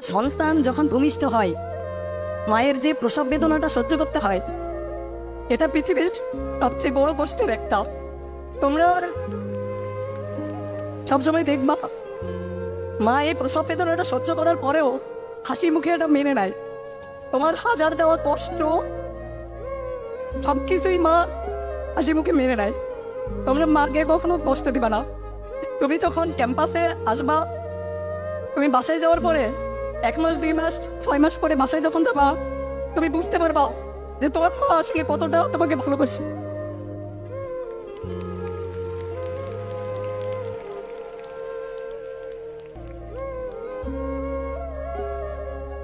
সন্তান যখন ভূমিষ্ঠ হয়, মায়ের যে প্রসব বেদনাটা সহ্য করতে হয়, এটা পৃথিবীর সবচেয়ে বড় কষ্টের একটা। তোমরা সবসময় দেখবা মা এই প্রসব বেদনাটা সহ্য করার পরেও হাসি মুখে এটা মেনে নেয়। তোমার হাজার দেওয়া কষ্ট সবকিছুই মা হাসি মুখে মেনে নেয়। তোমরা মাকে কখনো কষ্ট দিবা না। তুমি যখন ক্যাম্পাসে আসবা, তুমি বাসায় যাওয়ার পরে 1 মাস 2 মাস 6 মাস পরে বাসায় যখন যাবা, তুমি বুঝতে পারবা যে তোমার মা আসলে কতটা তোমাকে ভালোবাসে।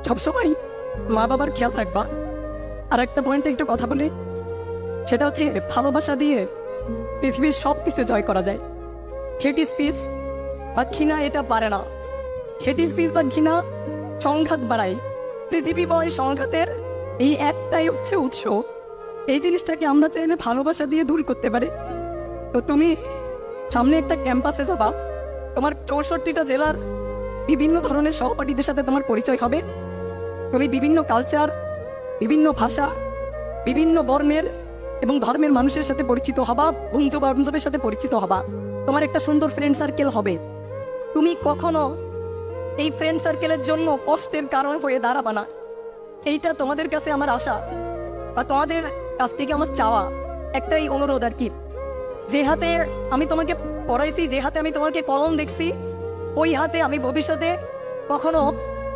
সবসময় মা বাবার খেয়াল রাখবা। আর একটা পয়েন্টে একটু কথা বলি, সেটা হচ্ছে ভালোবাসা দিয়ে পৃথিবীর সব কিছু জয় করা যায়। হেট স্পিচ বা ঘৃণা এটা পারে না। হেট স্পিচ বা ঘৃণা সংঘাত বাড়ায়। পৃথিবীময় সংঘাতের এই একটাই হচ্ছে উৎস। এই জিনিসটাকে আমরা চাইলে ভালোবাসা দিয়ে দূর করতে পারি। তো তুমি সামনে একটা ক্যাম্পাসে যাবা, তোমার 64টা জেলার বিভিন্ন ধরনের সহপাঠীদের সাথে তোমার পরিচয় হবে। তুমি বিভিন্ন কালচার, বিভিন্ন ভাষা, বিভিন্ন বর্ণের এবং ধর্মের মানুষের সাথে পরিচিত হবা, বন্ধু বান্ধবের সাথে পরিচিত হবা। তোমার একটা সুন্দর ফ্রেন্ড সার্কেল হবে। তুমি কখনো এই ফ্রেন্ড সার্কেলের জন্য কষ্টের কারণ হয়ে দাঁড়াবা না। এইটা তোমাদের কাছে আমার আশা বা তোমাদের কাছ থেকে আমার চাওয়া একটাই অনুরোধ আর কি। যে হাতে আমি তোমাকে পড়াইছি, যে হাতে আমি তোমাকে কলম দেখছি, ওই হাতে আমি ভবিষ্যতে কখনো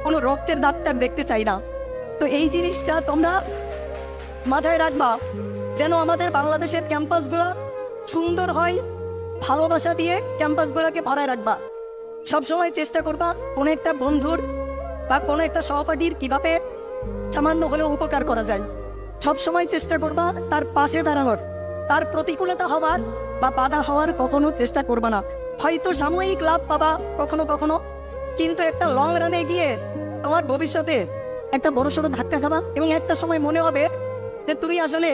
কোনো রক্তের দাগটা দেখতে চাই না। তো এই জিনিসটা তোমরা মাথায় রাখবা, যেন আমাদের বাংলাদেশের ক্যাম্পাসগুলো সুন্দর হয়। ভালোবাসা দিয়ে ক্যাম্পাসগুলোকে ভরায় রাখবা। সবসময় চেষ্টা করবা কোনো একটা বন্ধুর বা কোনো একটা সহপাঠীর কিভাবে সামান্য হলেও উপকার করা যায়। সবসময় চেষ্টা করবা তার পাশে দাঁড়ানোর, তার প্রতিকূলতা হওয়ার বা বাধা হওয়ার কখনো চেষ্টা করবা না। হয়তো সাময়িক লাভ পাবা কখনো কখনো, কিন্তু একটা লং রানে গিয়ে তোমার ভবিষ্যতে একটা বড়সড় ধাক্কা খাবা এবং একটা সময় মনে হবে যে তুমি আসলে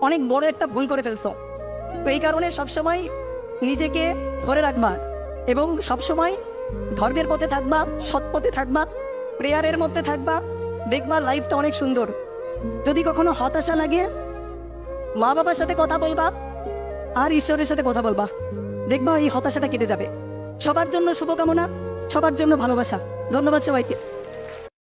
অনেক বড় একটা ভুল করে ফেলছো। তো এই কারণে সবসময় নিজেকে ধরে রাখবা এবং সবসময় ধর্মের পথে থাকবা, সৎ পথে থাকবা, প্রেয়ারের মধ্যে থাকবা। দেখবা লাইফটা অনেক সুন্দর। যদি কখনো হতাশা লাগে, মা বাবার সাথে কথা বলবা আর ঈশ্বরের সাথে কথা বলবা, দেখবা এই হতাশাটা কেটে যাবে। সবার জন্য শুভকামনা, সবার জন্য ভালোবাসা। ধন্যবাদ সবাইকে।